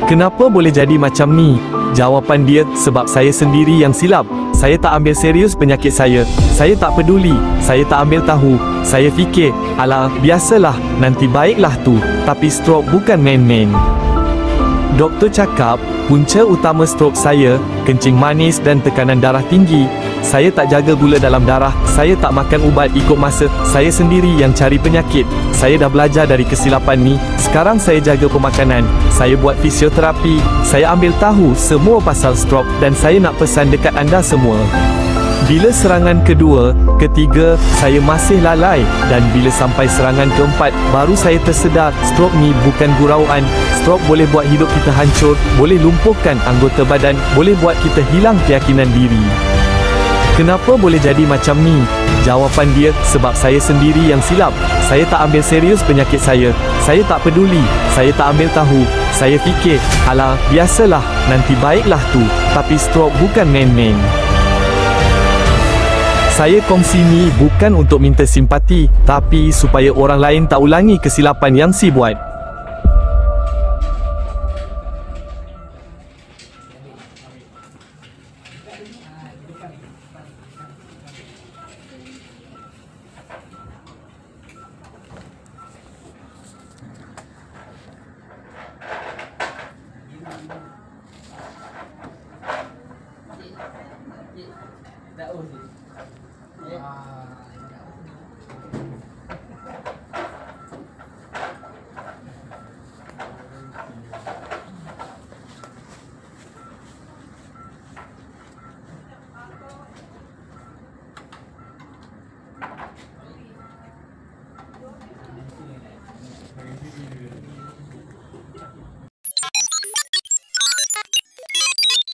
Kenapa boleh jadi macam ni? Jawapan dia, sebab saya sendiri yang silap. Saya tak ambil serius penyakit saya. Saya tak peduli. Saya tak ambil tahu. Saya fikir, alah, biasalah, nanti baiklah tu. Tapi stroke bukan main-main. Doktor cakap, punca utama strok saya, kencing manis dan tekanan darah tinggi. Saya tak jaga gula dalam darah, saya tak makan ubat ikut masa, saya sendiri yang cari penyakit. Saya dah belajar dari kesilapan ni, sekarang saya jaga pemakanan, saya buat fisioterapi, saya ambil tahu semua pasal strok dan saya nak pesan dekat anda semua. Bila serangan kedua, ketiga, saya masih lalai dan bila sampai serangan keempat, baru saya tersedar strok ni bukan gurauan. Strok boleh buat hidup kita hancur, boleh lumpuhkan anggota badan, boleh buat kita hilang keyakinan diri. Kenapa boleh jadi macam ni? Jawapan dia, sebab saya sendiri yang silap. Saya tak ambil serius penyakit saya. Saya tak peduli. Saya tak ambil tahu. Saya fikir, alah, biasalah, nanti baiklah tu. Tapi strok bukan main-main. Saya kongsi ni bukan untuk minta simpati, tapi supaya orang lain tak ulangi kesilapan yang si buat.